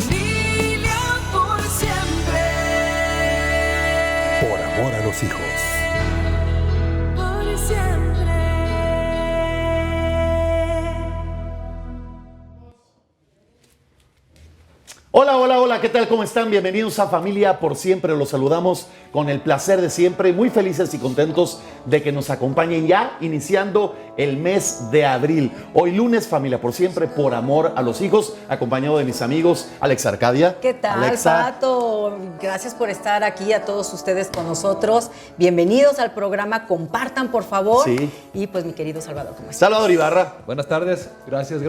familia por siempre. Por amor a los hijos. Por siempre. Hola, hola, hola, ¿qué tal? ¿Cómo están? Bienvenidos a Familia por Siempre. Los saludamos con el placer de siempre, muy felices y contentos de que nos acompañen ya iniciando el mes de abril. Hoy lunes, Familia por Siempre, por amor a los hijos, acompañado de mis amigos Alex Arcadia. ¿Qué tal, Alexa. Pato? Gracias por estar aquí, a todos ustedes con nosotros. Bienvenidos al programa, compartan por favor. Sí. Y pues mi querido Salvador, ¿cómo estás? Salvador Ibarra. Buenas tardes, gracias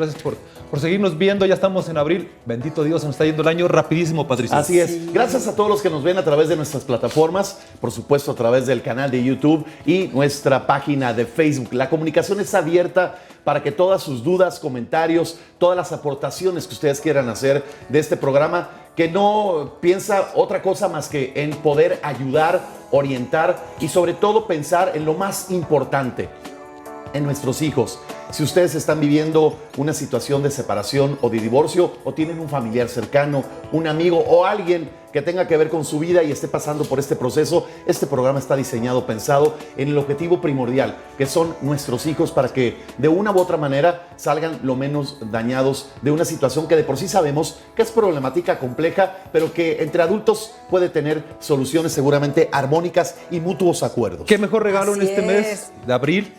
por seguirnos viendo. Ya estamos en abril, bendito Dios, se nos está yendo el año rapidísimo, Patricia. Así es. Sí. Gracias a todos los que nos ven a través de nuestras plataformas, por supuesto a través del canal de YouTube y nuestra página de Facebook. La comunicación es abierta para que todas sus dudas, comentarios, todas las aportaciones que ustedes quieran hacer de este programa, que no piensa otra cosa más que en poder ayudar, orientar y sobre todo pensar en lo más importante, en nuestros hijos. Si ustedes están viviendo una situación de separación o de divorcio, o tienen un familiar cercano, un amigo o alguien que tenga que ver con su vida y esté pasando por este proceso, este programa está diseñado, pensado en el objetivo primordial, que son nuestros hijos, para que de una u otra manera salgan lo menos dañados de una situación que de por sí sabemos que es problemática, compleja, pero que entre adultos puede tener soluciones seguramente armónicas y mutuos acuerdos. ¿Qué mejor regalo en Así este es. mes de abril?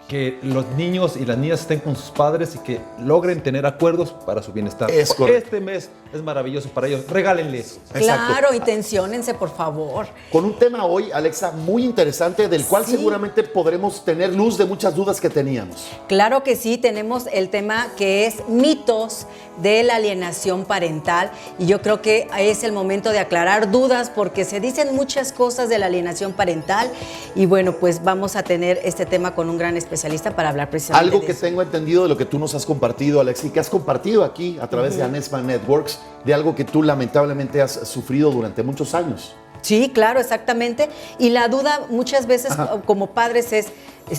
Que los niños y las niñas estén con sus padres y que logren tener acuerdos para su bienestar. Es correcto. Este mes es maravilloso para ellos. Regálenle eso. Exacto. Claro, y tensiónense por favor. Con un tema hoy, Alexa, muy interesante, del cual Sí. seguramente podremos tener luz de muchas dudas que teníamos. Claro que sí, tenemos el tema que es mitos de la alienación parental y yo creo que es el momento de aclarar dudas porque se dicen muchas cosas de la alienación parental y bueno, pues vamos a tener este tema con un gran especialista para hablar precisamente Algo de que eso. tengo entendido de lo que tú nos has compartido, Alex, y que has compartido aquí a través de Anesma Networks, de algo que tú lamentablemente has sufrido durante muchos años. Sí, claro, exactamente. Y la duda muchas veces como padres es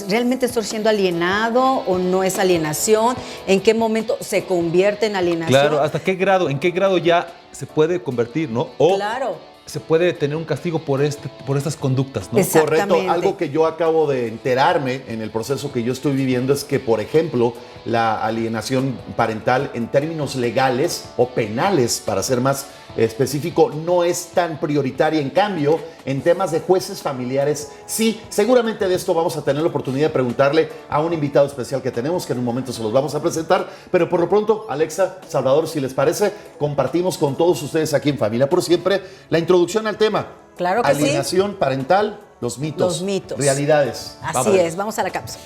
¿realmente estoy siendo alienado o no es alienación? ¿En qué momento se convierte en alienación? Claro, ¿hasta qué grado? ¿En qué grado ya se puede convertir, no? O Claro. se puede tener un castigo por estas conductas, ¿no? Exactamente. Correcto. Algo que yo acabo de enterarme en el proceso que yo estoy viviendo es que, por ejemplo, la alienación parental en términos legales o penales, para ser más específico, no es tan prioritaria. En cambio, en temas de jueces familiares, sí. Seguramente de esto vamos a tener la oportunidad de preguntarle a un invitado especial que tenemos, que en un momento se los vamos a presentar. Pero por lo pronto, Alexa, Salvador, si les parece, compartimos con todos ustedes aquí en Familia por Siempre la introducción al tema. Claro que sí. Alienación parental, los mitos. Los mitos. Realidades. Así es, vamos a la cápsula.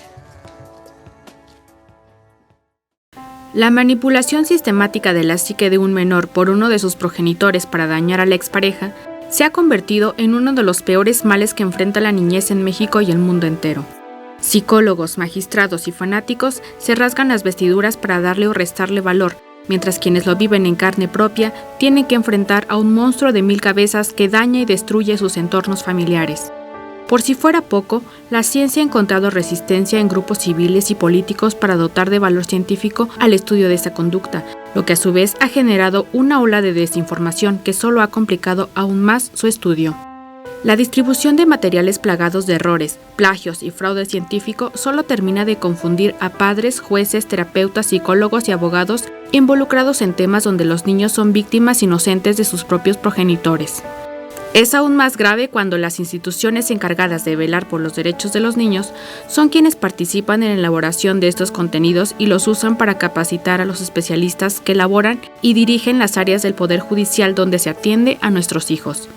La manipulación sistemática de la psique de un menor por uno de sus progenitores para dañar a la expareja se ha convertido en uno de los peores males que enfrenta la niñez en México y el mundo entero. Psicólogos, magistrados y fanáticos se rasgan las vestiduras para darle o restarle valor, mientras quienes lo viven en carne propia tienen que enfrentar a un monstruo de 1000 cabezas que daña y destruye sus entornos familiares. Por si fuera poco, la ciencia ha encontrado resistencia en grupos civiles y políticos para dotar de valor científico al estudio de esta conducta, lo que a su vez ha generado una ola de desinformación que solo ha complicado aún más su estudio. La distribución de materiales plagados de errores, plagios y fraude científico solo termina de confundir a padres, jueces, terapeutas, psicólogos y abogados involucrados en temas donde los niños son víctimas inocentes de sus propios progenitores. Es aún más grave cuando las instituciones encargadas de velar por los derechos de los niños son quienes participan en la elaboración de estos contenidos y los usan para capacitar a los especialistas que elaboran y dirigen las áreas del Poder Judicial donde se atiende a nuestros hijos.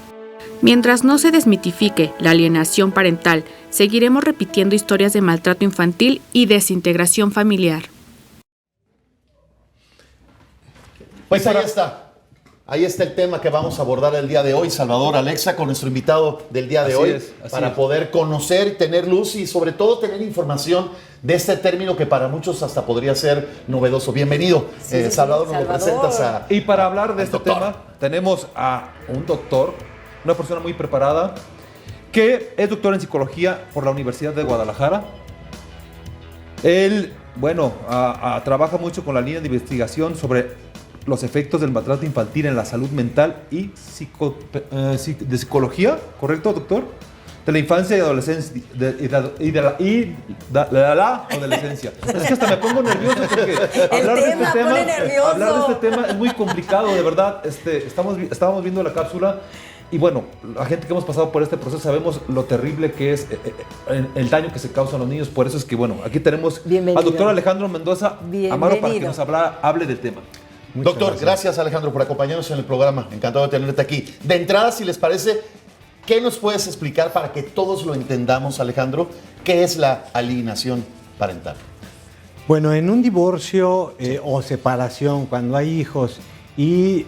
Mientras no se desmitifique la alienación parental, seguiremos repitiendo historias de maltrato infantil y desintegración familiar. Pues ahí está. Ahí está el tema que vamos a abordar el día de hoy, Salvador, Alexa, con nuestro invitado del día de Así hoy, es. para poder conocer, tener luz y sobre todo tener información de este término que para muchos hasta podría ser novedoso. Bienvenido, Sí, Salvador, nos lo Salvador. presentas a... Y para hablar de al este doctor. tema, tenemos a un doctor, una persona muy preparada, que es doctor en psicología por la Universidad de Guadalajara. Él, trabaja mucho con la línea de investigación sobre los efectos del maltrato infantil en la salud mental y de psicología, ¿correcto, doctor? De la infancia y adolescencia y de la adolescencia. Es que hasta me pongo nervioso porque hablar de este tema es muy complicado, de verdad. Estábamos viendo la cápsula y bueno, la gente que hemos pasado por este proceso sabemos lo terrible que es el daño que se causa a los niños. Por eso es que bueno, aquí tenemos al doctor Alejandro Mendoza Amaro para que nos hable del tema. Doctor, gracias Alejandro por acompañarnos en el programa. Encantado de tenerte aquí. De entrada, si les parece, ¿qué nos puedes explicar para que todos lo entendamos, Alejandro? ¿Qué es la alienación parental? Bueno, en un divorcio o separación, cuando hay hijos y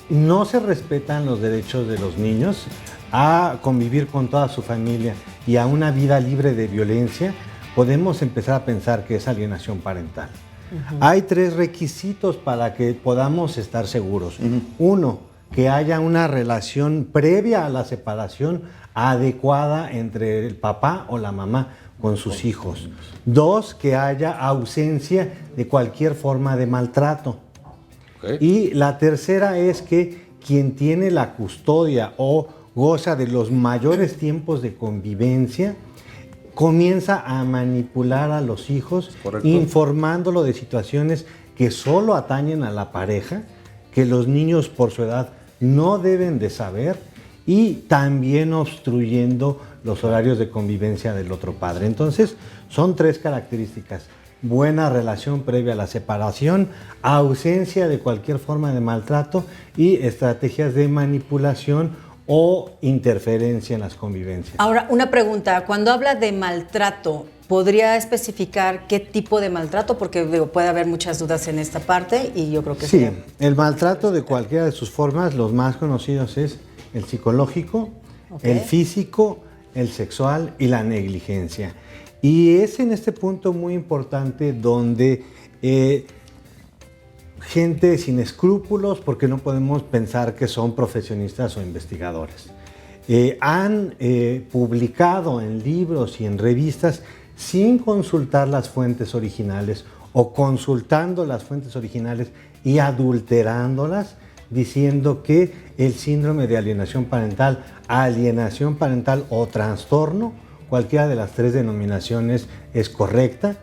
no se respetan los derechos de los niños a convivir con toda su familia y a una vida libre de violencia, podemos empezar a pensar que es alienación parental. Hay 3 requisitos para que podamos estar seguros. 1, que haya una relación previa a la separación adecuada entre el papá o la mamá con sus hijos. 2, que haya ausencia de cualquier forma de maltrato. Y la tercera es que quien tiene la custodia o goza de los mayores tiempos de convivencia comienza a manipular a los hijos, informándolo de situaciones que solo atañen a la pareja, que los niños por su edad no deben de saber, y también obstruyendo los horarios de convivencia del otro padre. Entonces, son 3 características: buena relación previa a la separación, ausencia de cualquier forma de maltrato y estrategias de manipulación o interferencia en las convivencias. Ahora, una pregunta. Cuando habla de maltrato, ¿podría especificar qué tipo de maltrato? Porque puede haber muchas dudas en esta parte y yo creo que sí. El maltrato de cualquiera de sus formas, los más conocidos es el psicológico, el físico, el sexual y la negligencia. Y es en este punto muy importante donde gente sin escrúpulos, porque no podemos pensar que son profesionistas o investigadores, han publicado en libros y en revistas sin consultar las fuentes originales o consultando las fuentes originales y adulterándolas, diciendo que el síndrome de alienación parental o trastorno, cualquiera de las 3 denominaciones es correcta,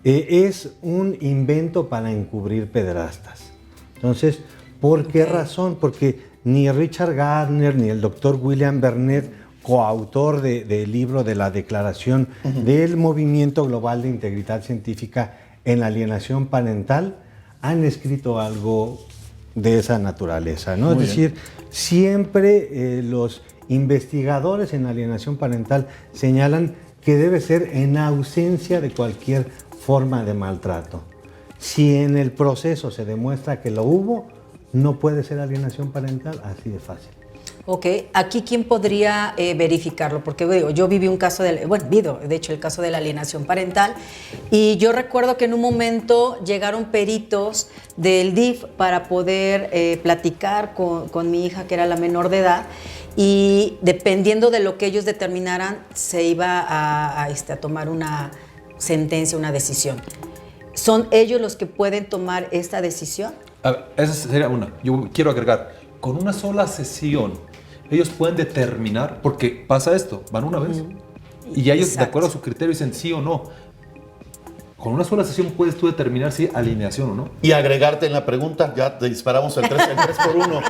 es un invento para encubrir pederastas. Entonces, ¿por qué razón? Porque ni Richard Gardner ni el doctor William Bernet, coautor del libro de la Declaración del Movimiento Global de Integridad Científica en la Alienación Parental, han escrito algo de esa naturaleza, ¿no? Es decir, siempre los investigadores en alienación parental señalan que debe ser en ausencia de cualquier forma de maltrato. Si en el proceso se demuestra que lo hubo, no puede ser alienación parental, así de fácil. Ok, aquí ¿quién podría verificarlo? Porque yo viví un caso de hecho el caso de la alienación parental, y yo recuerdo que en un momento llegaron peritos del DIF para poder platicar con mi hija, que era la menor de edad, y dependiendo de lo que ellos determinaran, se iba a tomar una sentencia, una decisión. ¿Son ellos los que pueden tomar esta decisión? A ver, esa sería una. Yo quiero agregar, con una sola sesión, ellos pueden determinar, porque pasa esto, van una vez, y ellos, Exacto, de acuerdo a su criterio, dicen sí o no. Con una sola sesión puedes tú determinar si alienación o no. Y agregarte en la pregunta, ya te disparamos el 3 por 1.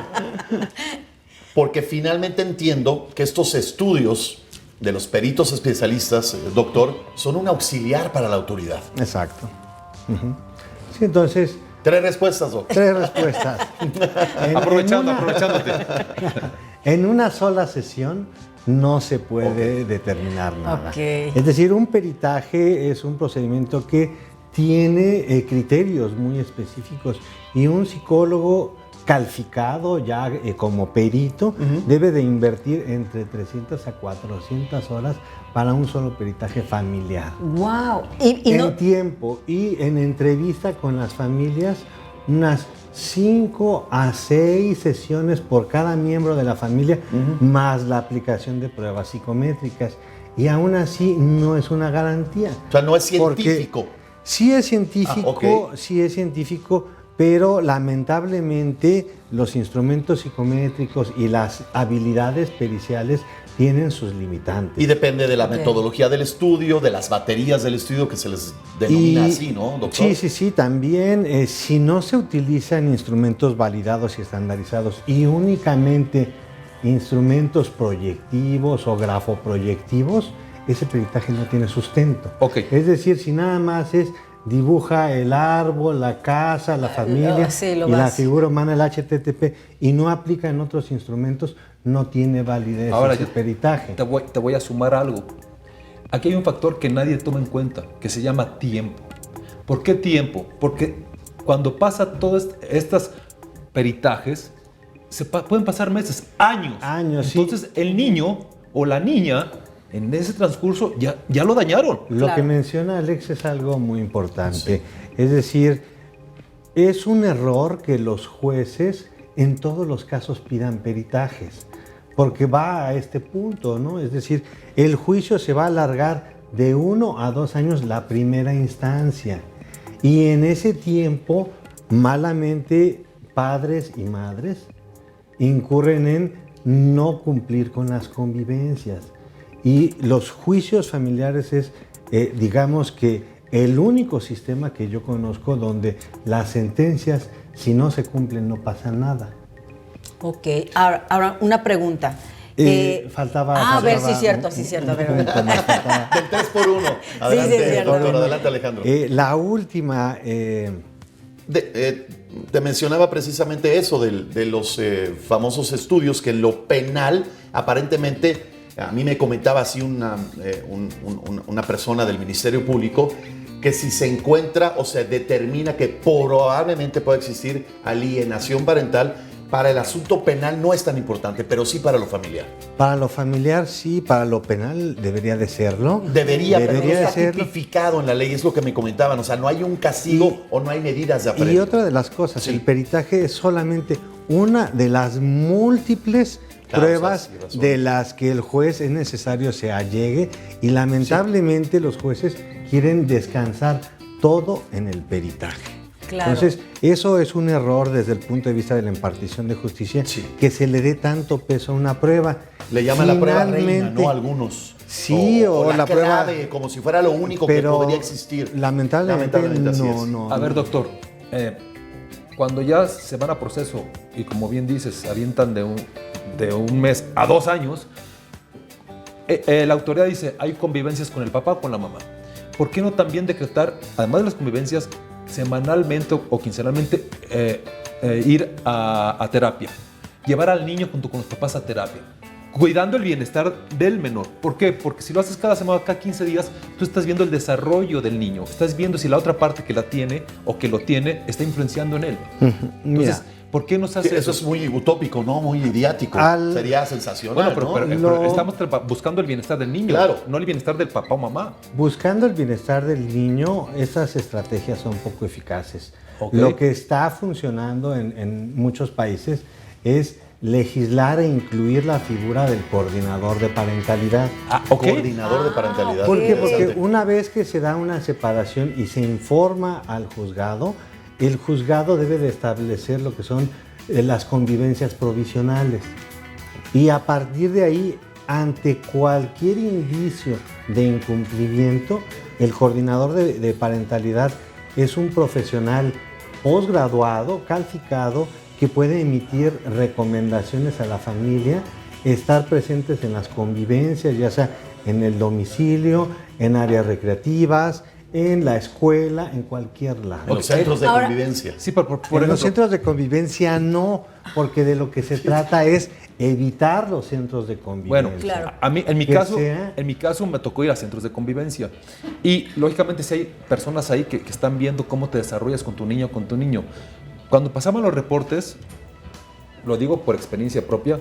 Porque finalmente entiendo que estos estudios de los peritos especialistas, doctor, son un auxiliar para la autoridad. Exacto. Sí, entonces... 3 respuestas, doctor. 3 respuestas. Aprovechándote. En una sola sesión no se puede determinar nada. Es decir, un peritaje es un procedimiento que tiene criterios muy específicos, y un psicólogo calificado ya como perito debe de invertir entre 300 a 400 horas para un solo peritaje familiar. ¡Wow! En tiempo y en entrevista con las familias, unas 5 a 6 sesiones por cada miembro de la familia, más la aplicación de pruebas psicométricas. Y aún así no es una garantía. O sea, no es científico. Sí es científico, sí es científico, pero lamentablemente los instrumentos psicométricos y las habilidades periciales tienen sus limitantes. Y depende de la Ok. metodología del estudio, de las baterías del estudio que se les denomina así, ¿no, doctor? Sí. También, si no se utilizan instrumentos validados y estandarizados y únicamente instrumentos proyectivos o grafoproyectivos, ese peritaje no tiene sustento. Ok. Es decir, si nada más es dibuja el árbol, la casa, la familia sí, lo y la vas. figura humana, el HTTP, y no aplica en otros instrumentos, no tiene validez Ahora ese yo peritaje. te voy a sumar algo. Aquí hay un factor que nadie toma en cuenta, que se llama tiempo. ¿Por qué tiempo? Porque cuando pasa todos estos peritajes, pueden pasar meses, años. Años, sí. Entonces el niño o la niña, en ese transcurso, ya lo dañaron. Lo Claro. que menciona Alex es algo muy importante. Es decir, es un error que los jueces en todos los casos pidan peritajes, porque va a este punto, ¿no? Es decir, el juicio se va a alargar de 1 a 2 años la primera instancia. Y en ese tiempo, malamente, padres y madres incurren en no cumplir con las convivencias. Y los juicios familiares es, digamos que, el único sistema que yo conozco donde las sentencias, si no se cumplen, no pasa nada. Ok, ahora una pregunta. Faltaba... A ver, sí, faltaba cierto. A un ver. punto más, faltaba. Del 3 por 1. Adelante, sí, es cierto. doctor, adelante, Alejandro. La última... Te mencionaba precisamente eso de los famosos estudios que en lo penal, aparentemente, a mí me comentaba así una persona del Ministerio Público, que si se encuentra o se determina que probablemente pueda existir alienación parental, para el asunto penal no es tan importante, pero sí para lo familiar. Para lo familiar sí, para lo penal debería de serlo. Debería, pero no de está serlo. tipificado en la ley, es lo que me comentaban. O sea, no hay un castigo o no hay medidas de apremio. Y otra de las cosas, Sí. el peritaje es solamente una de las múltiples Causas pruebas y razones. de las que el juez es necesario se allegue, y lamentablemente los jueces quieren descansar todo en el peritaje. Claro. Entonces, eso es un error desde el punto de vista de la impartición de justicia, Sí. que se le dé tanto peso a una prueba. Le llaman la prueba reina, Finalmente, ¿no? Algunos. Sí, o la prueba- clave, como si fuera lo único que pero podría existir. lamentablemente así es. no. A ver, doctor, cuando ya se van a proceso y como bien dices, se avientan de un mes a 2 años, la autoridad dice, hay convivencias con el papá o con la mamá. ¿Por qué no también decretar, además de las convivencias, semanalmente o quincenalmente ir a terapia? Llevar al niño junto con los papás a terapia, cuidando el bienestar del menor. ¿Por qué? Porque si lo haces cada semana, cada 15 días, tú estás viendo el desarrollo del niño. Estás viendo si la otra parte que la tiene o que lo tiene está influenciando en él. Entonces, Mira. ¿por qué no se hace Sí, eso es muy utópico, ¿no? Muy idiático. Sería sensacional, Bueno, pero, ¿no? pero estamos buscando el bienestar del niño, Claro. no el bienestar del papá o mamá. Buscando el bienestar del niño, esas estrategias son poco eficaces. Ok. Lo que está funcionando en muchos países es legislar e incluir la figura del coordinador de parentalidad. Ok. Coordinador de parentalidad. ¿Por qué? Porque Interesante. una vez que se da una separación y se informa al juzgado, el juzgado debe de establecer lo que son las convivencias provisionales. Y a partir de ahí, ante cualquier indicio de incumplimiento, el coordinador de parentalidad es un profesional posgraduado, calificado, que puede emitir recomendaciones a la familia, estar presentes en las convivencias, ya sea en el domicilio, en áreas recreativas, en la escuela, en cualquier lado. En los centros de Ahora- convivencia. Sí, por En ejemplo, los centros de convivencia no, porque de lo que se trata es evitar los centros de convivencia. bueno, Claro. a mí, en mi Que caso me tocó ir a centros de convivencia y lógicamente si hay personas ahí que están viendo cómo te desarrollas con tu niño o con tu niño. Cuando pasaban los reportes, lo digo por experiencia propia,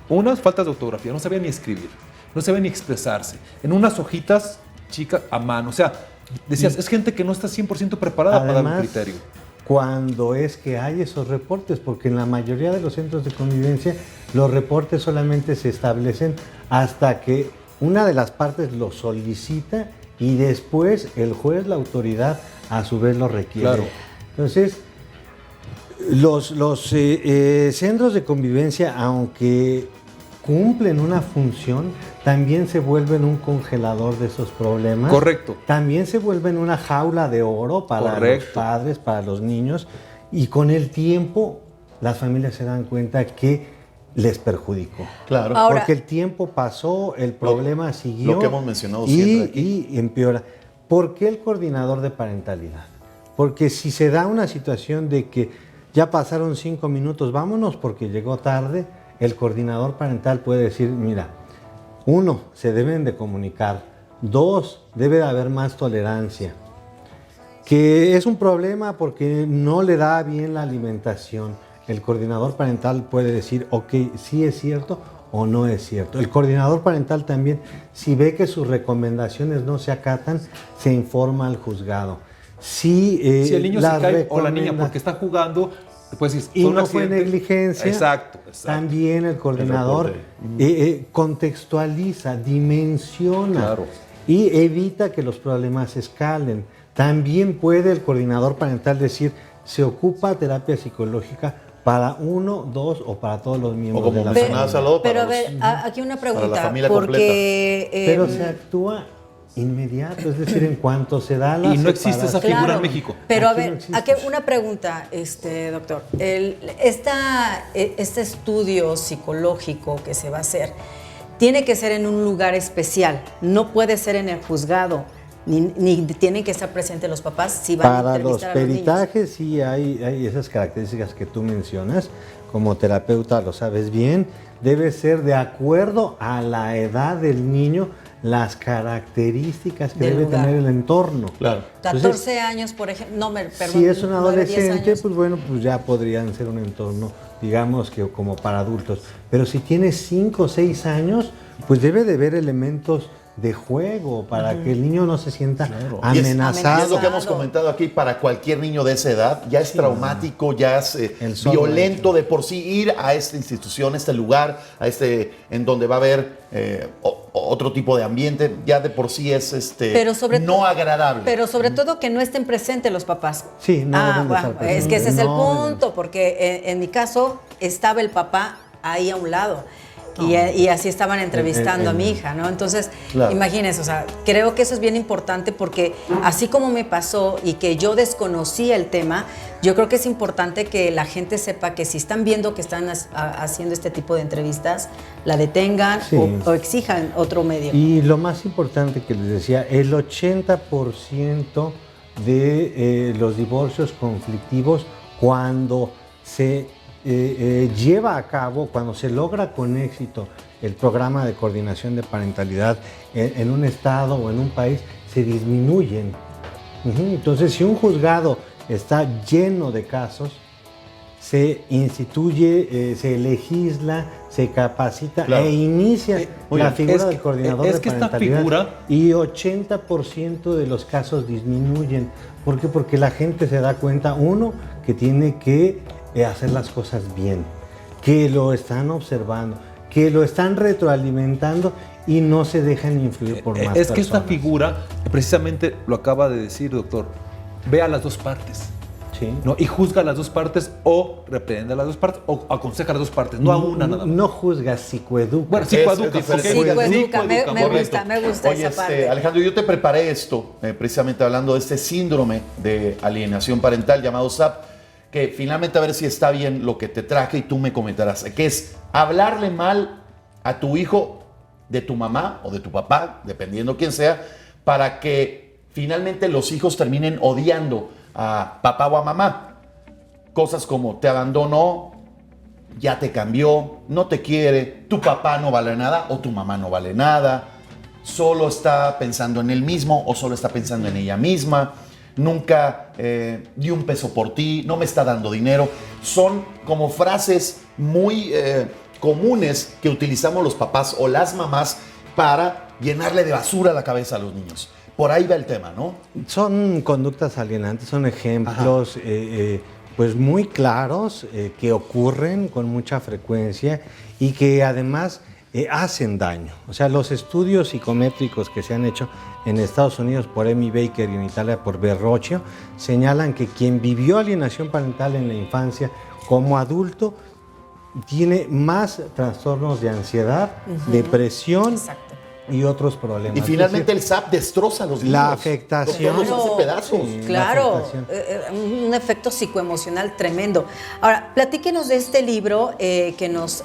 unas faltas de ortografía, no sabía ni escribir, no sabía ni expresarse, en unas hojitas chicas a mano, o sea, decías, es gente que no está 100% preparada para dar un Además, criterio. cuando es que hay esos reportes, porque en la mayoría de los centros de convivencia los reportes solamente se establecen hasta que una de las partes lo solicita y después el juez, la autoridad, a su vez lo requiere. Claro. Entonces, Los centros de convivencia, aunque cumplen una función, también se vuelven un congelador de esos problemas. Correcto. También se vuelven una jaula de oro para los padres, para los niños. Y con el tiempo, las familias se dan cuenta que les perjudicó. Claro. Ahora- Porque el tiempo pasó, el problema siguió. Lo que hemos mencionado siempre aquí. Y empeora. ¿Por qué el coordinador de parentalidad? Porque si se da una situación de que ya pasaron 5 minutos, vámonos porque llegó tarde, el coordinador parental puede decir, mira, 1, se deben de comunicar. 2, debe de haber más tolerancia. Que es un problema porque no le da bien la alimentación. El coordinador parental puede decir, ok, sí es cierto o no es cierto. El coordinador parental también, si ve que sus recomendaciones no se acatan, se informa al juzgado. Si el niño se cae o la niña recomienda- porque está jugando, pues decir, y fue un no fue accidente. negligencia, Exacto. también el coordinador contextualiza, dimensiona Claro. y evita que los problemas escalen. También puede el coordinador parental decir, se ocupa terapia psicológica para 1, 2 o para todos los miembros O como de la mencionabas, familia. Salvador, Pero a para ver, los- aquí una para la pregunta, familia porque Pero se actúa inmediato, es decir, en cuanto se da la Y no existe esa separación. figura en México. Pero a Aquí ver, no existe. aquí una pregunta, doctor. Este estudio psicológico que se va a hacer tiene que ser en un lugar especial, no puede ser en el juzgado, ni tienen que estar presentes los papás si van a Para los entrevistar a los niños. peritajes sí hay esas características que tú mencionas. Como terapeuta lo sabes bien, debe ser de acuerdo a la edad del niño, las características que Del debe lugar. tener el entorno. Claro. 14 Entonces, años, por ejemplo, perdón. si es un 9, 10 adolescente, años. pues bueno, pues ya podrían ser un entorno, digamos que como para adultos. Pero si tiene 5 o 6 años, pues debe de haber elementos de juego para que el niño no se sienta Y es amenazado. lo que hemos comentado aquí, para cualquier niño de esa edad, ya es traumático, ya es El solo violento hecho. de por sí ir a esta institución, a este lugar, en donde va a haber otro tipo de ambiente, ya de por sí es Pero sobre no todo- agradable. Pero sobre todo que no estén presentes los papás. Sí, no deben de estar bueno, es que ese presentes. es el No deben. punto, porque en mi caso estaba el papá ahí a un lado. Y así estaban entrevistando a mi hija, ¿no? Entonces, Claro. imagínense, o sea, creo que eso es bien importante porque así como me pasó y que yo desconocía el tema, yo creo que es importante que la gente sepa que si están viendo que están haciendo este tipo de entrevistas, la detengan Sí. o exijan otro medio. Y lo más importante que les decía, el 80% de los divorcios conflictivos, cuando se lleva a cabo, cuando se logra con éxito el programa de coordinación de parentalidad en un estado o en un país, se disminuyen. Entonces, si un juzgado está lleno de casos, se instituye, se legisla, se capacita Claro. e inicia Muy la bien. figura Es del que- coordinador es de que esta parentalidad. figura- Y 80% de los casos disminuyen. ¿Por qué? Porque la gente se da cuenta, uno, que tiene que hacer las cosas bien, que lo están observando, que lo están retroalimentando y no se dejan influir por más Es que esta personas. figura, precisamente lo acaba de decir, doctor, ve a las dos partes. Sí. ¿No? Y juzga a las dos partes o reprende a las dos partes o aconseja a las dos partes, no a una nada más. No juzgas, psicoeduca. Bueno, Es psicoeduca. diferente. ok, Psicoeduca, me correcto. gusta Oye, esa parte. Alejandro, yo te preparé esto, precisamente hablando de este síndrome de alienación parental llamado SAP, que finalmente a ver si está bien lo que te traje y tú me comentarás, que es hablarle mal a tu hijo de tu mamá o de tu papá, dependiendo quién sea, para que finalmente los hijos terminen odiando a papá o a mamá. Cosas como te abandonó, ya te cambió, no te quiere, tu papá no vale nada o tu mamá no vale nada, solo está pensando en él mismo o solo está pensando en ella misma, nunca di un peso por ti, no me está dando dinero. Son como frases muy comunes que utilizamos los papás o las mamás para llenarle de basura la cabeza a los niños. Por ahí va el tema, ¿no? Son conductas alienantes, son ejemplos pues muy claros que ocurren con mucha frecuencia y que además hacen daño. O sea, los estudios psicométricos que se han hecho en Estados Unidos por Amy Baker y en Italia por Verrocchio señalan que quien vivió alienación parental en la infancia como adulto tiene más trastornos de ansiedad, depresión Exacto. y otros problemas. Y finalmente Es el SAP destroza a los niños. la afectación. Doctor, los hace pedazos. Sí. Claro, La afectación. un efecto psicoemocional tremendo. Ahora, platíquenos de este libro que nos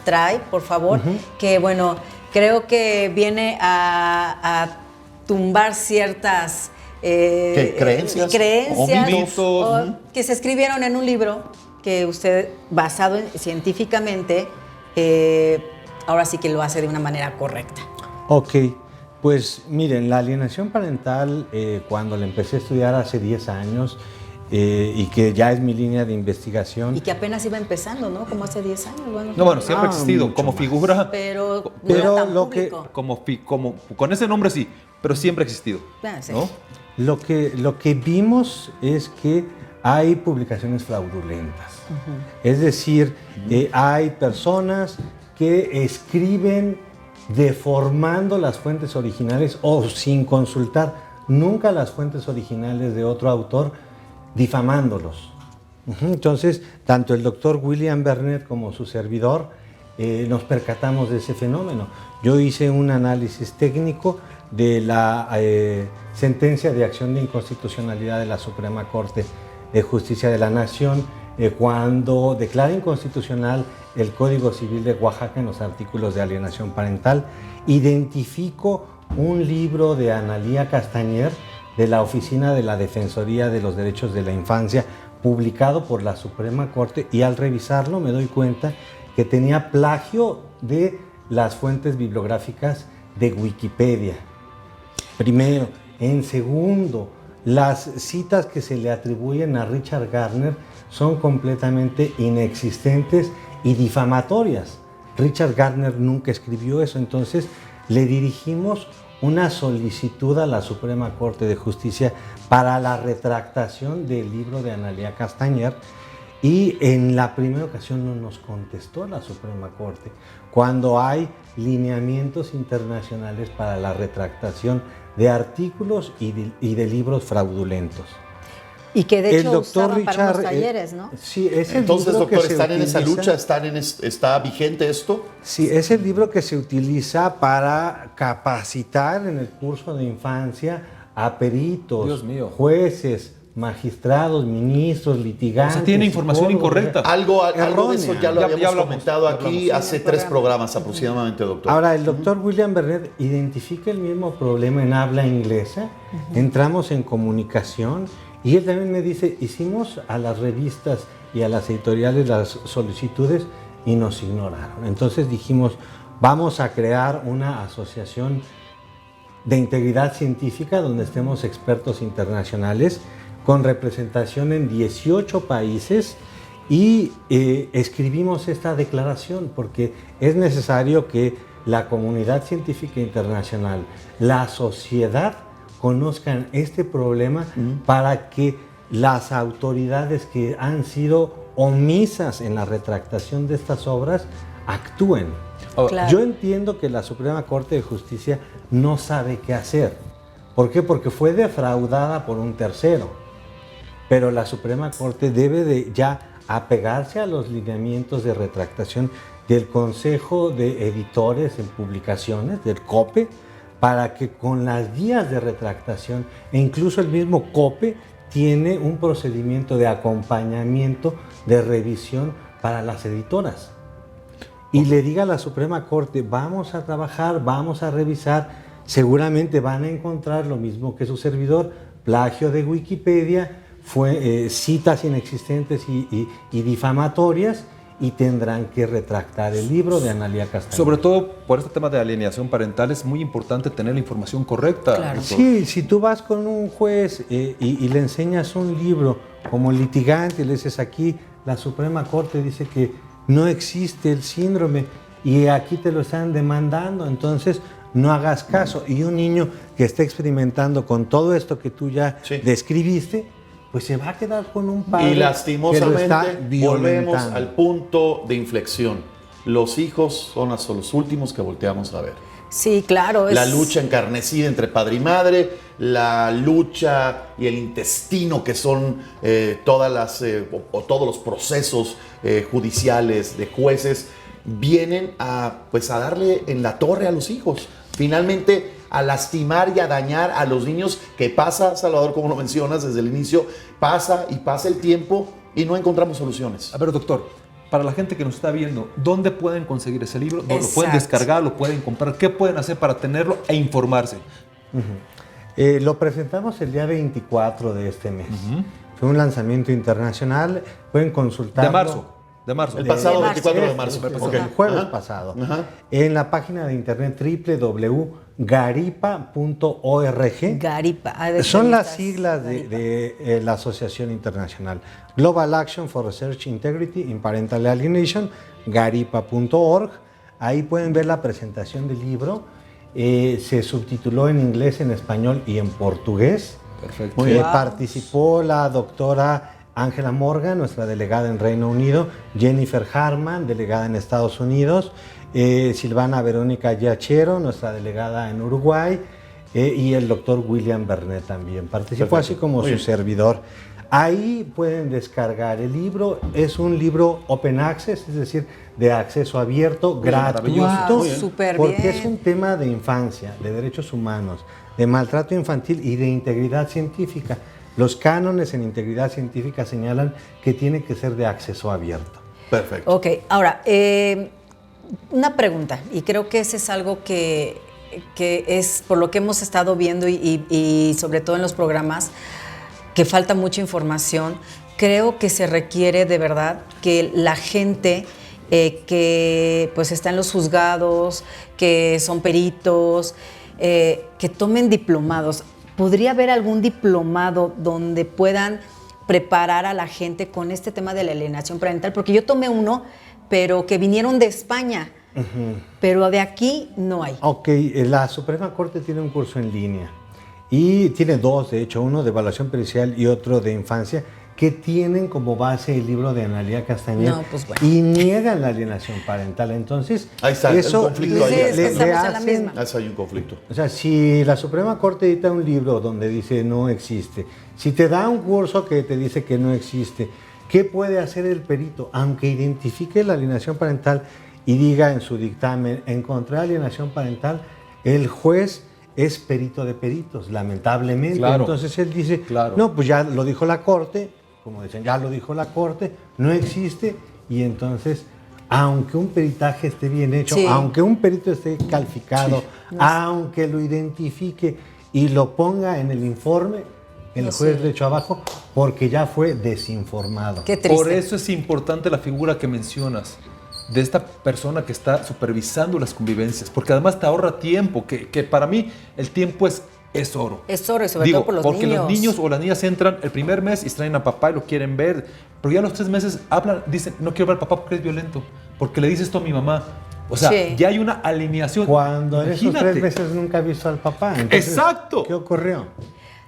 trae, por favor, que bueno, creo que viene a tumbar ciertas ¿Qué? ¿Creencias? creencias O mitos. o que se escribieron en un libro que usted, basado científicamente, ahora sí que lo hace de una manera correcta. Ok, pues miren, la alienación parental, cuando la empecé a estudiar hace 10 años y que ya es mi línea de investigación, Y que apenas iba empezando, ¿no? Como hace 10 años. Bueno, No, bueno, siempre ha Ah, existido mucho como más. figura, pero no Pero era tan lo que- público. como con ese nombre sí, pero siempre ha existido. Ah, sí. ¿No? lo que vimos es que hay publicaciones fraudulentas. Es decir, hay personas que escriben deformando las fuentes originales o sin consultar nunca las fuentes originales de otro autor, difamándolos. Entonces, tanto el doctor William Bernet como su servidor nos percatamos de ese fenómeno. Yo hice un análisis técnico de la sentencia de acción de inconstitucionalidad de la Suprema Corte de Justicia de la Nación cuando declara inconstitucional el Código Civil de Oaxaca en los artículos de alienación parental. Identifico un libro de Analía Castañer de la Oficina de la Defensoría de los Derechos de la Infancia, publicado por la Suprema Corte, y al revisarlo me doy cuenta que tenía plagio de las fuentes bibliográficas de Wikipedia. Primero. En segundo, las citas que se le atribuyen a Richard Gardner son completamente inexistentes y difamatorias. Richard Gardner nunca escribió eso, entonces le dirigimos una solicitud a la Suprema Corte de Justicia para la retractación del libro de Analía Castañer, y en la primera ocasión no nos contestó la Suprema Corte, cuando hay lineamientos internacionales para la retractación de artículos y de libros fraudulentos. Y que de El hecho doctor usaban para unos Richard, talleres, ¿no? Sí, es el Entonces, libro doctor, que se ¿están en esa utiliza- lucha? ¿Está vigente esto? Sí, es el libro que se utiliza para capacitar en el curso de infancia a peritos, Dios mío. jueces, magistrados, ministros, litigantes. O sea, tiene información psicólogos, incorrecta. Algo de eso ya lo Ya habíamos hablamos, comentado ya aquí hablamos. hace Sí, 3 programa. programas aproximadamente, doctor. Ahora, el doctor William Bernet identifica el mismo problema en habla inglesa. Entramos en comunicación y él también me dice, hicimos a las revistas y a las editoriales las solicitudes y nos ignoraron. Entonces dijimos, vamos a crear una asociación de integridad científica donde estemos expertos internacionales con representación en 18 países y escribimos esta declaración porque es necesario que la comunidad científica internacional, la sociedad, conozcan este problema para que las autoridades que han sido omisas en la retractación de estas obras actúen. Claro. Yo entiendo que la Suprema Corte de Justicia no sabe qué hacer. ¿Por qué? Porque fue defraudada por un tercero. Pero la Suprema Corte debe de ya apegarse a los lineamientos de retractación del Consejo de Editores en Publicaciones, del COPE, para que con las guías de retractación, e incluso el mismo COPE tiene un procedimiento de acompañamiento, de revisión para las editoras. Y le diga a la Suprema Corte, vamos a trabajar, vamos a revisar, seguramente van a encontrar lo mismo que su servidor, plagio de Wikipedia, citas inexistentes y difamatorias, y tendrán que retractar el libro de Analía Castañer. Sobre todo por este tema de alienación parental es muy importante tener la información correcta. Claro. doctor. Sí, si tú vas con un juez y le enseñas un libro como litigante y le dices aquí, la Suprema Corte dice que no existe el síndrome y aquí te lo están demandando, entonces no hagas caso. Y un niño que está experimentando con todo esto que tú ya Sí. describiste, pues se va a quedar con un padre Y que lo está lastimosamente volvemos violentando. al punto de inflexión. los hijos son los últimos que volteamos a ver. Sí, claro. La lucha encarnecida entre padre y madre, la lucha y el intestino que son todos los procesos judiciales de jueces, vienen a darle en la torre a los hijos. Finalmente, a lastimar y a dañar a los niños, que pasa, Salvador, como lo mencionas desde el inicio, pasa y pasa el tiempo y no encontramos soluciones. A ver, doctor, para la gente que nos está viendo, ¿dónde pueden conseguir ese libro? ¿Lo Exacto. pueden descargar? ¿Lo pueden comprar? ¿Qué pueden hacer para tenerlo e informarse? Lo presentamos el día 24 de este mes. Fue un lanzamiento internacional. Pueden consultarlo. De marzo. El pasado De 24 de marzo. marzo. El Ok. jueves Ajá. pasado. Ajá. En la página de internet www.garipa.org. Garipa. Son las siglas de la Asociación Internacional. Global Action for Research Integrity in Parental Alienation, garipa.org. Ahí pueden ver la presentación del libro. Se subtituló en inglés, en español y en portugués. Perfecto. Muy bien. Participó la doctora Ángela Morgan, nuestra delegada en Reino Unido, Jennifer Harman, delegada en Estados Unidos, Silvana Verónica Yachero, nuestra delegada en Uruguay, y el doctor William Bernet también participó, Perfecto. así como Muy su bien. servidor. Ahí pueden descargar el libro. Es un libro open access, es decir, de acceso abierto, gratuito, maravilloso. Wow, súper porque bien. es un tema de infancia, de derechos humanos, de maltrato infantil y de integridad científica. Los cánones en integridad científica señalan que tiene que ser de acceso abierto. Perfecto. Ok, ahora, una pregunta, y creo que ese es algo que es por lo que hemos estado viendo y sobre todo en los programas, que falta mucha información. Creo que se requiere de verdad que la gente que pues está en los juzgados, que son peritos, que tomen diplomados. ¿Podría haber algún diplomado donde puedan preparar a la gente con este tema de la alienación parental? Porque yo tomé uno, pero que vinieron de España, pero de aquí no hay. Ok, la Suprema Corte tiene un curso en línea y tiene dos, de hecho, uno de evaluación pericial y otro de infancia, que tienen como base el libro de Analía Castañeda No, pues bueno. y niegan la alienación parental. Entonces, Ahí está, el eso conflicto ahí. Sí, es que estamos en la hacen- misma. Eso hay un conflicto. O sea, si la Suprema Corte edita un libro donde dice no existe, si te da un curso que te dice que no existe, ¿qué puede hacer el perito? Aunque identifique la alienación parental y diga en su dictamen, encontré alienación parental, el juez es perito de peritos, lamentablemente. Claro. Entonces él dice, Claro. no, pues ya lo dijo la Corte, como dicen, ya lo dijo la Corte, no existe, y entonces, aunque un peritaje esté bien hecho, Sí. aunque un perito esté calificado, aunque lo identifique y lo ponga en el informe, el No juez sé. le echó abajo porque ya fue desinformado. Qué triste. Por eso es importante la figura que mencionas, de esta persona que está supervisando las convivencias, porque además te ahorra tiempo, que para mí el tiempo es oro. Es oro, y sobre todo por los porque niños. los niños o las niñas entran el primer mes y traen a papá y lo quieren ver, pero ya a los 3 meses hablan, dicen, no quiero ver al papá porque es violento, porque le dices esto a mi mamá. O sea, Sí. ya hay una alineación. Cuando en esos Imagínate. 3 meses nunca ha visto al papá. Entonces, Exacto. ¿qué ocurrió?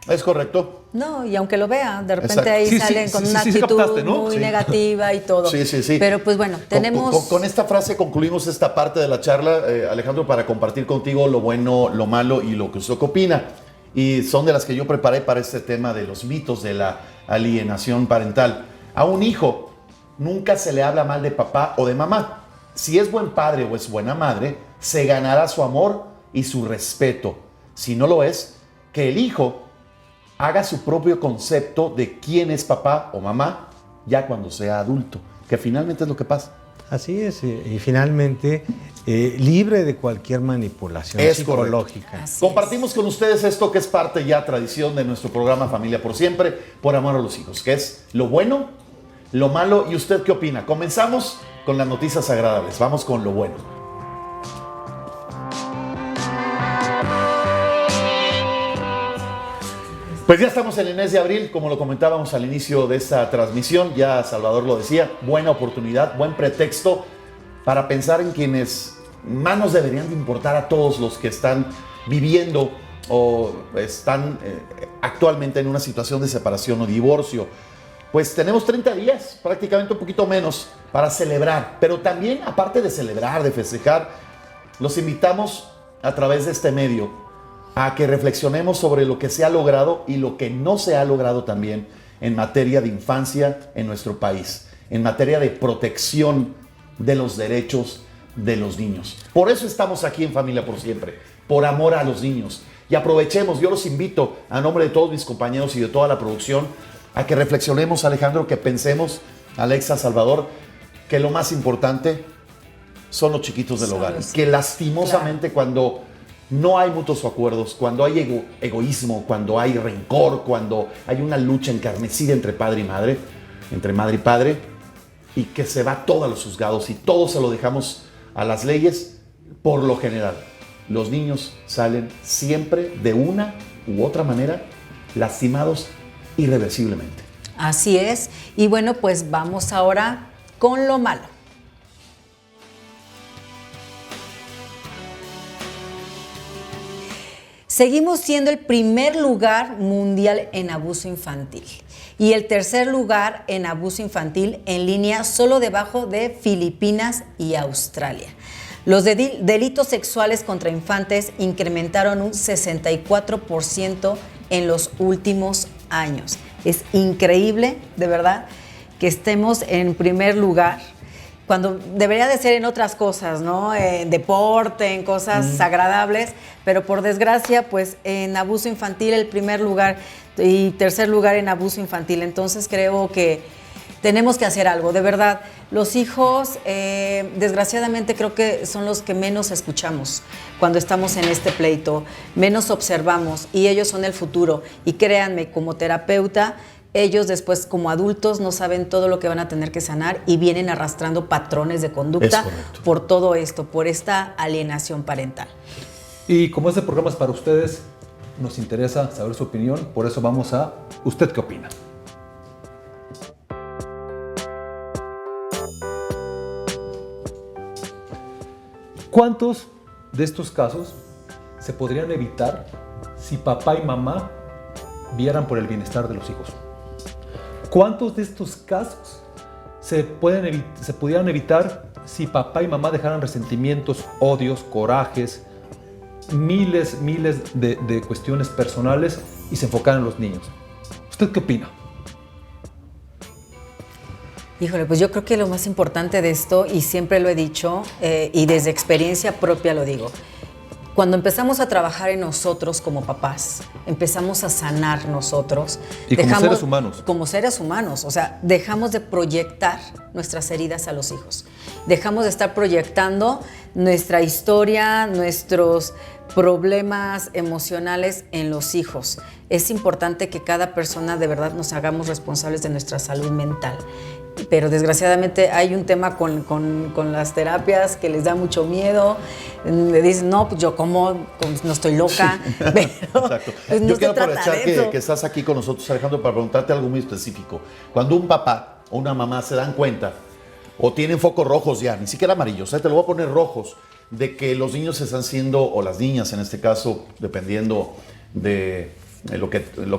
¿Es correcto? No, y aunque lo vea, de repente Exacto. ahí Sí, sí, salen sí, con sí, una sí, sí actitud captaste, ¿no? muy Sí. negativa y todo. Sí, sí, sí. Pero pues bueno, tenemos... Con esta frase concluimos esta parte de la charla, Alejandro, para compartir contigo lo bueno, lo malo y lo que usted opina. Y son de las que yo preparé para este tema de los mitos de la alienación parental. A un hijo nunca se le habla mal de papá o de mamá. Si es buen padre o es buena madre, se ganará su amor y su respeto. Si no lo es, que el hijo haga su propio concepto de quién es papá o mamá ya cuando sea adulto, que finalmente es lo que pasa. Así es, y finalmente libre de cualquier manipulación Es psicológica. Así Compartimos con ustedes esto que es parte ya tradición de nuestro programa Familia por Siempre, por amor a los hijos, que es lo bueno, lo malo y usted qué opina. Comenzamos con las noticias agradables, vamos con lo bueno. Pues ya estamos en el mes de abril, como lo comentábamos al inicio de esta transmisión, ya Salvador lo decía, buena oportunidad, buen pretexto para pensar en quienes más nos deberían de importar a todos los que están viviendo o están actualmente en una situación de separación o divorcio. pues tenemos 30 días, prácticamente un poquito menos, para celebrar. Pero también, aparte de celebrar, de festejar, los invitamos a través de este medio a que reflexionemos sobre lo que se ha logrado y lo que no se ha logrado también en materia de infancia en nuestro país, en materia de protección de los derechos de los niños. Por eso estamos aquí en Familia por Siempre, por amor a los niños. Y aprovechemos, yo los invito a nombre de todos mis compañeros y de toda la producción a que reflexionemos, Alejandro, que pensemos, Alexa, Salvador, que lo más importante son los chiquitos del hogar. Que lastimosamente cuando no hay mutuos acuerdos, cuando hay egoísmo, cuando hay rencor, cuando hay una lucha encarnecida entre padre y madre, entre madre y padre, y que se va todo a los juzgados y todo se lo dejamos a las leyes, por lo general, los niños salen siempre de una u otra manera lastimados irreversiblemente. Así es. Y bueno, pues vamos ahora con lo malo. Seguimos siendo el primer lugar mundial en abuso infantil y el tercer lugar en abuso infantil en línea, solo debajo de Filipinas y Australia. Los delitos sexuales contra infantes incrementaron un 64% en los últimos años. Es increíble, de verdad, que estemos en primer lugar cuando debería de ser en otras cosas, ¿no? En deporte, en cosas agradables, pero por desgracia, pues en abuso infantil el primer lugar y tercer lugar en abuso infantil. Entonces creo que tenemos que hacer algo, de verdad. Los hijos, desgraciadamente, creo que son los que menos escuchamos cuando estamos en este pleito, menos observamos, y ellos son el futuro. Y créanme, como terapeuta, ellos después como adultos no saben todo lo que van a tener que sanar y vienen arrastrando patrones de conducta por todo esto, por esta alienación parental. Y como este programa es para ustedes, nos interesa saber su opinión, por eso vamos a ¿Usted qué opina? ¿Cuántos de estos casos se podrían evitar si papá y mamá vieran por el bienestar de los hijos? ¿Cuántos de estos casos se pudieran evitar si papá y mamá dejaran resentimientos, odios, corajes, miles de cuestiones personales y se enfocaran en los niños? ¿Usted qué opina? Híjole, pues yo creo que lo más importante de esto, y siempre lo he dicho, y desde experiencia propia lo digo, cuando empezamos a trabajar en nosotros como papás, empezamos a sanar nosotros. Y como seres humanos. Como seres humanos, o sea, dejamos de proyectar nuestras heridas a los hijos. Dejamos de estar proyectando nuestra historia, nuestros problemas emocionales en los hijos. Es importante que cada persona de verdad nos hagamos responsables de nuestra salud mental. Pero desgraciadamente hay un tema con las terapias que les da mucho miedo. Le dicen, no, pues yo como no estoy loca. Pero exacto. Pues no yo quiero se trata aprovechar de eso. que estás aquí con nosotros, Alejandro, para preguntarte algo muy específico. Cuando un papá o una mamá se dan cuenta o tienen focos rojos ya, ni siquiera amarillos, te lo voy a poner rojos, de que los niños están siendo, o las niñas en este caso, dependiendo de lo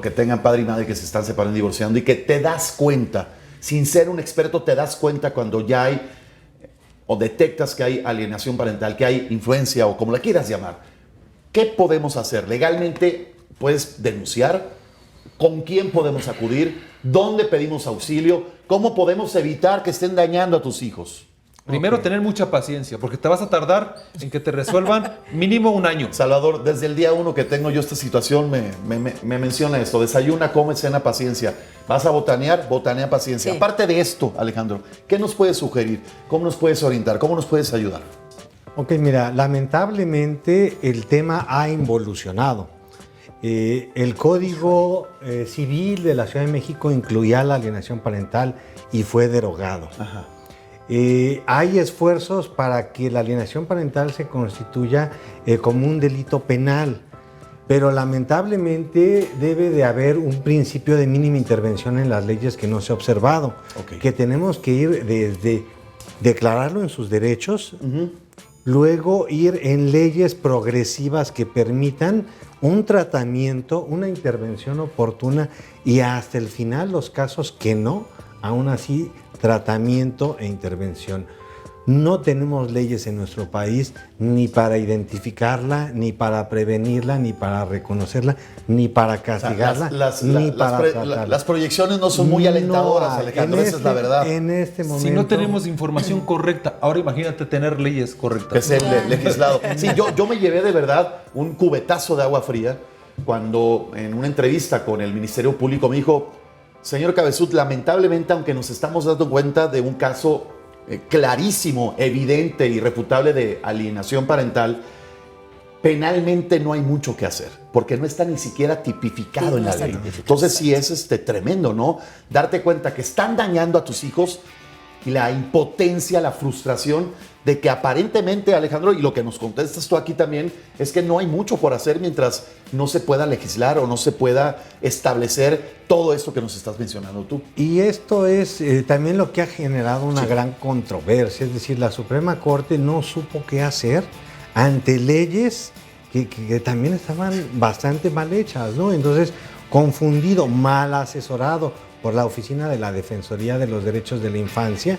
que tengan padre y madre, que se están separando y divorciando, y que te das cuenta, sin ser un experto, te das cuenta cuando ya hay, o detectas que hay alienación parental, que hay influencia, o como la quieras llamar. ¿Qué podemos hacer? Legalmente puedes denunciar. ¿Con quién podemos acudir? ¿Dónde pedimos auxilio? ¿Cómo podemos evitar que estén dañando a tus hijos? Primero, tener mucha paciencia, porque te vas a tardar en que te resuelvan mínimo un año. Salvador, desde el día 1 que tengo yo esta situación, me menciona esto: desayuna, come, cena, paciencia. Vas a botanear, botanea, paciencia. Sí. Aparte de esto, Alejandro, ¿qué nos puedes sugerir? ¿Cómo nos puedes orientar? ¿Cómo nos puedes ayudar? Ok, mira, lamentablemente el tema ha involucionado. El Código Civil de la Ciudad de México incluía la alienación parental y fue derogado. Ajá. Hay esfuerzos para que la alienación parental se constituya como un delito penal, pero lamentablemente debe de haber un principio de mínima intervención en las leyes que no se ha observado, Ok. que tenemos que ir desde declararlo en sus derechos, luego ir en leyes progresivas que permitan un tratamiento, una intervención oportuna y hasta el final los casos que no, aún así tratamiento e intervención. No tenemos leyes en nuestro país ni para identificarla, ni para prevenirla, ni para reconocerla, ni para castigarla, ni para tratarla. Las proyecciones no son muy alentadoras, Alejandro, esa es la verdad. En este momento. Si no tenemos información correcta, ahora imagínate tener leyes correctas. Que es el legislado. Sí, yo me llevé de verdad un cubetazo de agua fría cuando en una entrevista con el Ministerio Público me dijo, señor Cabezuth, lamentablemente, aunque nos estamos dando cuenta de un caso clarísimo, evidente, irrefutable de alienación parental, penalmente no hay mucho que hacer, porque no está ni siquiera tipificado en la ley. Entonces sí es tremendo, ¿no? Darte cuenta que están dañando a tus hijos y la impotencia, la frustración de que aparentemente, Alejandro, y lo que nos contestas tú aquí también, es que no hay mucho por hacer mientras no se pueda legislar o no se pueda establecer todo esto que nos estás mencionando tú. Y esto es también lo que ha generado una gran controversia, es decir, la Suprema Corte no supo qué hacer ante leyes que también estaban bastante mal hechas, ¿no? Entonces, confundido, mal asesorado por la Oficina de la Defensoría de los Derechos de la Infancia,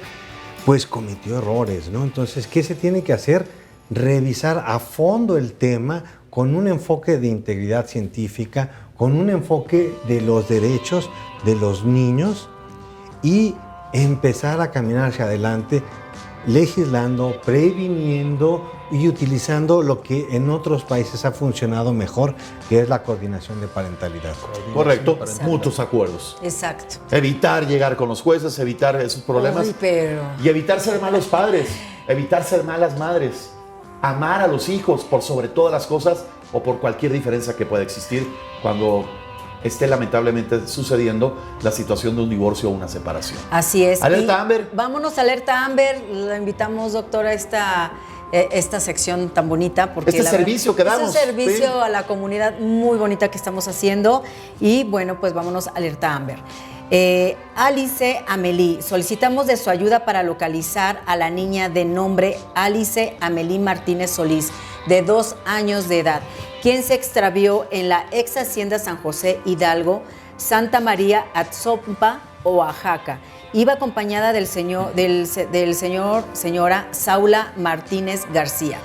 pues cometió errores, ¿no? Entonces, ¿qué se tiene que hacer? Revisar a fondo el tema con un enfoque de integridad científica, con un enfoque de los derechos de los niños y empezar a caminar hacia adelante legislando, previniendo y utilizando lo que en otros países ha funcionado mejor, que es la coordinación de parentalidad. Correcto, mutuos acuerdos. Exacto. Evitar llegar con los jueces, evitar esos problemas. Uy, pero... Y evitar ser malos padres, evitar ser malas madres. Amar a los hijos por sobre todas las cosas o por cualquier diferencia que pueda existir cuando esté lamentablemente sucediendo la situación de un divorcio o una separación. Así es. Alerta Amber. Vámonos a Alerta Amber. La invitamos, doctora, a esta sección tan bonita. Porque Este servicio que damos. Este servicio Sí. a la comunidad muy bonita que estamos haciendo. Y bueno, pues vámonos a Alerta Amber. Alice Amelie, solicitamos de su ayuda para localizar a la niña de nombre Alice Amelie Martínez Solís, de 2 años de edad, quien se extravió en la ex hacienda San José Hidalgo, Santa María Atzompa, Oaxaca. Iba acompañada señora Saula Martínez García.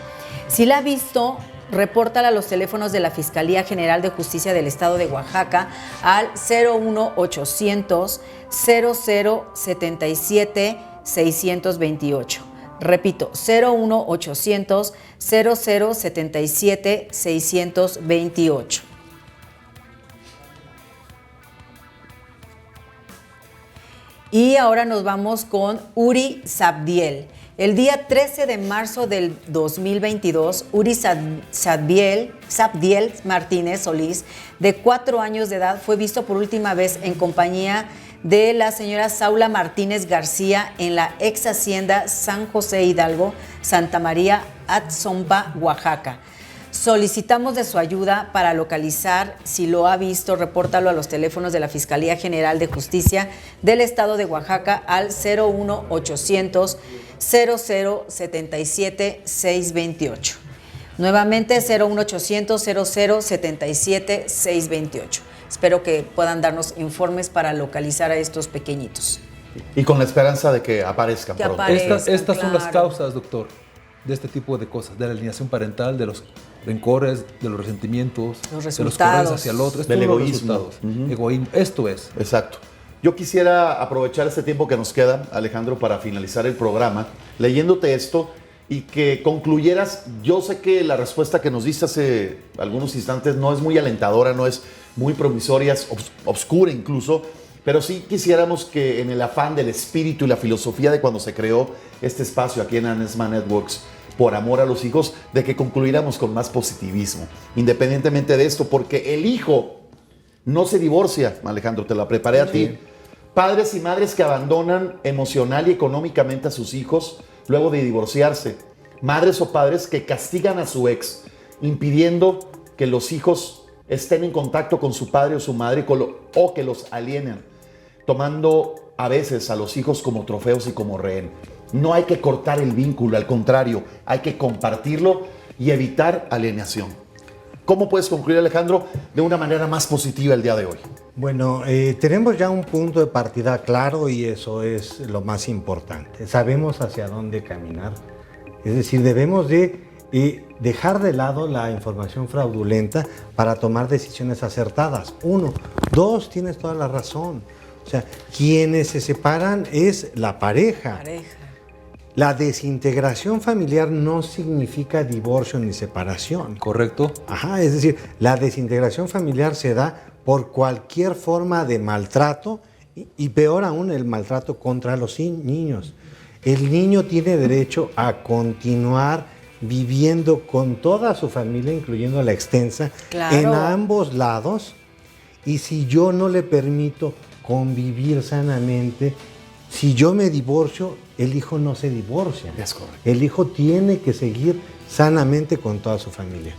Si la ha visto, repórtala a los teléfonos de la Fiscalía General de Justicia del Estado de Oaxaca al 01800 0077 628. Repito, 01800 0077 628. Y ahora nos vamos con Uri Sabdiel. El día 13 de marzo del 2022, Uri Sabdiel Martínez Solís, de 4 años de edad, fue visto por última vez en compañía de la señora Saula Martínez García en la ex hacienda San José Hidalgo, Santa María Atzompa, Oaxaca. Solicitamos de su ayuda para localizar. Si lo ha visto, repórtalo a los teléfonos de la Fiscalía General de Justicia del Estado de Oaxaca al 01800 0077 628. Nuevamente 01800 0077 628. Espero que puedan darnos informes para localizar a estos pequeñitos. Y con la esperanza de que aparezcan Que pronto. aparezcan. Estas son las Claro. causas, doctor, de este tipo de cosas, de la alienación parental, de los rencores, de los resentimientos, Los de los resultados. correos hacia el otro. Del Estos son los egoísmo. resultados. Egoísmo. Esto es. Exacto. Yo quisiera aprovechar este tiempo que nos queda, Alejandro, para finalizar el programa, leyéndote esto y que concluyeras. Yo sé que la respuesta que nos diste hace algunos instantes no es muy alentadora, no es muy promisoria, es obscura incluso, pero sí quisiéramos que en el afán del espíritu y la filosofía de cuando se creó este espacio aquí en Anesma Networks, por amor a los hijos, de que concluyéramos con más positivismo, independientemente de esto, porque el hijo no se divorcia, Alejandro, te la preparé a ti. Padres y madres que abandonan emocional y económicamente a sus hijos luego de divorciarse. Madres o padres que castigan a su ex, impidiendo que los hijos estén en contacto con su padre o su madre o que los alienan, tomando a veces a los hijos como trofeos y como rehén. No hay que cortar el vínculo, al contrario, hay que compartirlo y evitar alienación. ¿Cómo puedes concluir, Alejandro, de una manera más positiva el día de hoy? Bueno, tenemos ya un punto de partida claro y eso es lo más importante. Sabemos hacia dónde caminar. Es decir, debemos de dejar de lado la información fraudulenta para tomar decisiones acertadas. 1. 2, tienes toda la razón. O sea, quienes se separan es la pareja. La desintegración familiar no significa divorcio ni separación. ¿Correcto? Ajá, es decir, la desintegración familiar se da por cualquier forma de maltrato y peor aún el maltrato contra los niños. El niño tiene derecho a continuar viviendo con toda su familia, incluyendo la extensa, Claro. en ambos lados. Y si yo no le permito convivir sanamente, si yo me divorcio, el hijo no se divorcia. Es correcto. El hijo tiene que seguir sanamente con toda su familia.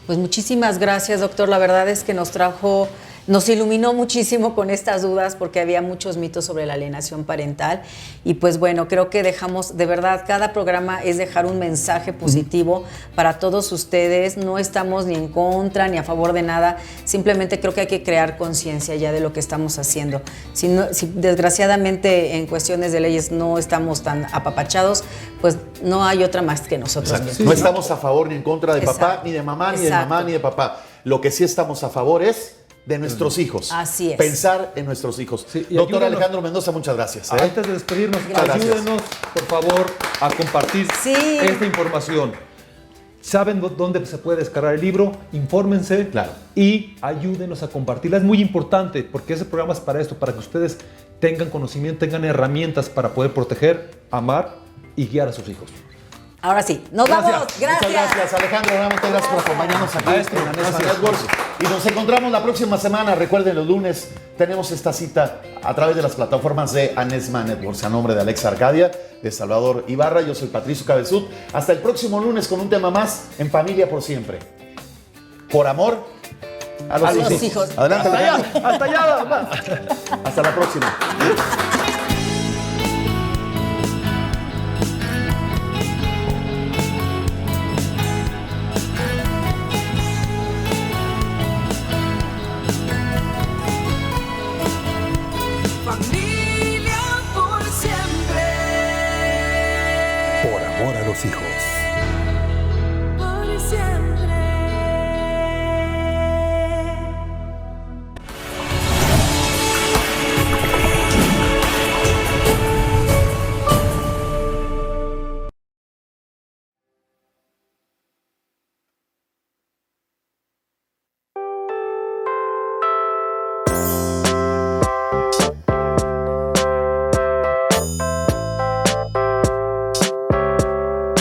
Pues muchísimas gracias, doctor. La verdad es que nos iluminó muchísimo con estas dudas porque había muchos mitos sobre la alienación parental. Y pues bueno, creo que dejamos, de verdad, cada programa es dejar un mensaje positivo para todos ustedes. No estamos ni en contra ni a favor de nada. Simplemente creo que hay que crear conciencia ya de lo que estamos haciendo. Si desgraciadamente en cuestiones de leyes no estamos tan apapachados, pues no hay otra más que nosotros Exacto. mismos. No estamos a favor ni en contra de papá, Exacto. ni de mamá, ni de Exacto. mamá, ni de papá. Lo que sí estamos a favor es de nuestros hijos. Así es. Pensar en nuestros hros. Sí, y Doctor ayúdanos. Alejandro Mendoza, muchas gracias. Antes de despedirnos, Gracias. ayúdenos, por favor, a compartir Sí. esta información. ¿Saben dónde se puede descargar el libro? Infórmense Claro. y ayúdenos a compartirla. Es muy importante porque ese programa es para esto, para que ustedes tengan conocimiento, tengan herramientas para poder proteger, amar y guiar a sus hijos. Ahora sí, nos vamos. Muchas gracias, Alejandro. Nuevamente gracias por acompañarnos aquí Maestro, en la Anesma gracias. Networks. Y nos encontramos la próxima semana. Recuerden, los lunes tenemos esta cita a través de las plataformas de Anesma Networks. A nombre de Alexa Arcadia, de Salvador Ibarra, yo soy Patricio Cabezud. Hasta el próximo lunes con un tema más en Familia por Siempre. Por amor a los hijos. Adelante, Alejandro. Hasta allá, mamá. Hasta la próxima. Familia por siempre. Por amor a los hijos.